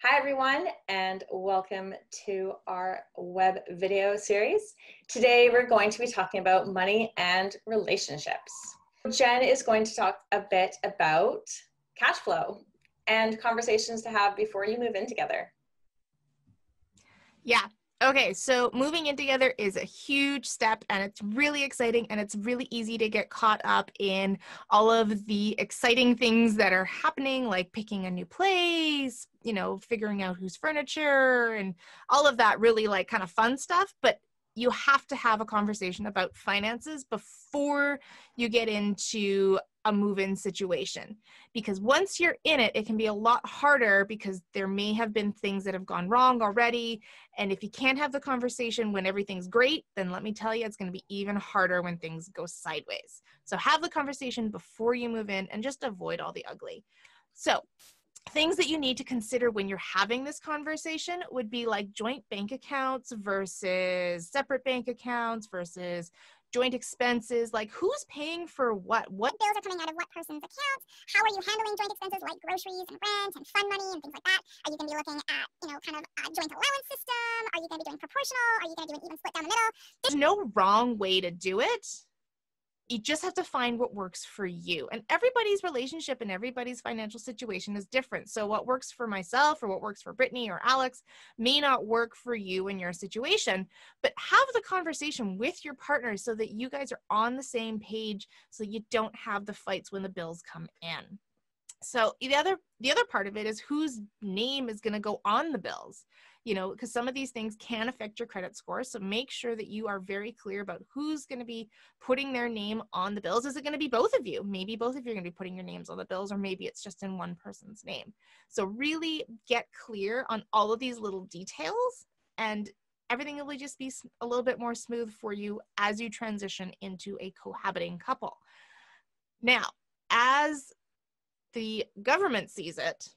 Hi everyone, and welcome to our web video series. Today we're going to be talking about money and relationships. Jen is going to talk a bit about cash flow and conversations to have before you move in together. Yeah. Okay, so moving in together is a huge step and it's really exciting and it's really easy to get caught up in all of the exciting things that are happening, like picking a new place, figuring out whose furniture and all of that really like kind of fun stuff. But you have to have a conversation about finances before you get into a move-in situation, because once you're in it, it can be a lot harder because there may have been things that have gone wrong already. And if you can't have the conversation when everything's great, then let me tell you, it's going to be even harder when things go sideways. So have the conversation before you move in and just avoid all the ugly. So things that you need to consider when you're having this conversation would be like joint bank accounts versus separate bank accounts versus joint expenses, like who's paying for what bills are coming out of what person's accounts, how are you handling joint expenses like groceries and rent and fund money and things like that. Are you going to be looking at, kind of a joint allowance system? Are you going to be doing proportional? Are you going to do an even split down the middle? There's no wrong way to do it. You just have to find what works for you. And everybody's relationship and everybody's financial situation is different. So what works for myself or what works for Brittany or Alex may not work for you in your situation, but have the conversation with your partner so that you guys are on the same page so you don't have the fights when the bills come in. So the other part of it is whose name is going to go on the bills, because some of these things can affect your credit score. So make sure that you are very clear about who's going to be putting their name on the bills. Is it going to be both of you? Maybe both of you are going to be putting your names on the bills, or maybe it's just in one person's name. So really get clear on all of these little details, and everything will just be a little bit more smooth for you as you transition into a cohabiting couple. Now, as the government sees it,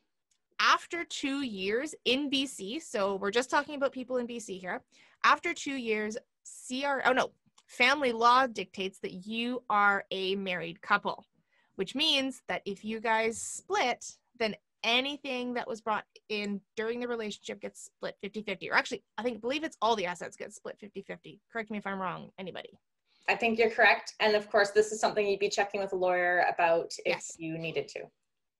after 2 years in BC, so we're just talking about people in BC here, after 2 years, family law dictates that you are a married couple, which means that if you guys split, then anything that was brought in during the relationship gets split 50-50. Or actually, believe it's all the assets get split 50-50. Correct me if I'm wrong, anybody. I think you're correct. And of course, this is something you'd be checking with a lawyer about if you needed to.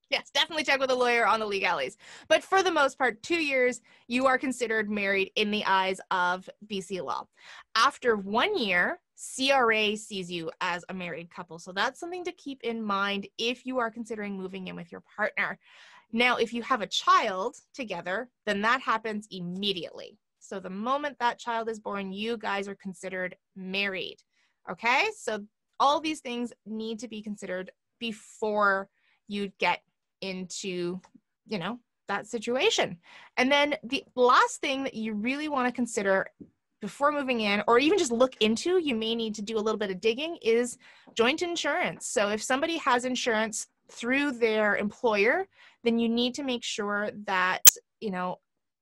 Yes, definitely check with a lawyer on the legalities. But for the most part, 2 years, you are considered married in the eyes of BC law. After 1 year, CRA sees you as a married couple. So that's something to keep in mind if you are considering moving in with your partner. Now, if you have a child together, then that happens immediately. So the moment that child is born, you guys are considered married. Okay? So all these things need to be considered before you get into, that situation. And then the last thing that you really want to consider before moving in, or even just look into, you may need to do a little bit of digging, is joint insurance. So if somebody has insurance through their employer, then you need to make sure that,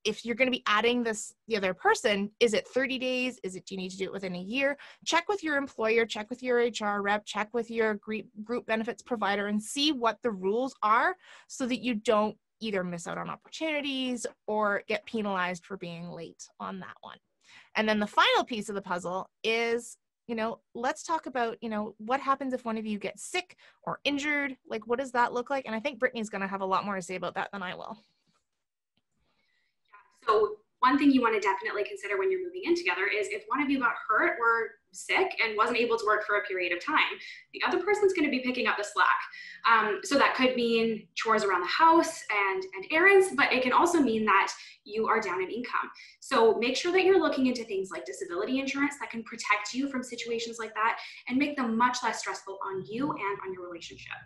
if you're going to be adding the other person, is it 30 days? Do you need to do it within a year? Check with your employer, check with your HR rep, check with your group benefits provider, and see what the rules are so that you don't either miss out on opportunities or get penalized for being late on that one. And then the final piece of the puzzle is, let's talk about, what happens if one of you gets sick or injured? Like, what does that look like? And I think Brittany's going to have a lot more to say about that than I will. So one thing you want to definitely consider when you're moving in together is if one of you got hurt or sick and wasn't able to work for a period of time, the other person's going to be picking up the slack. So that could mean chores around the house and errands, but it can also mean that you are down in income. So make sure that you're looking into things like disability insurance that can protect you from situations like that and make them much less stressful on you and on your relationship.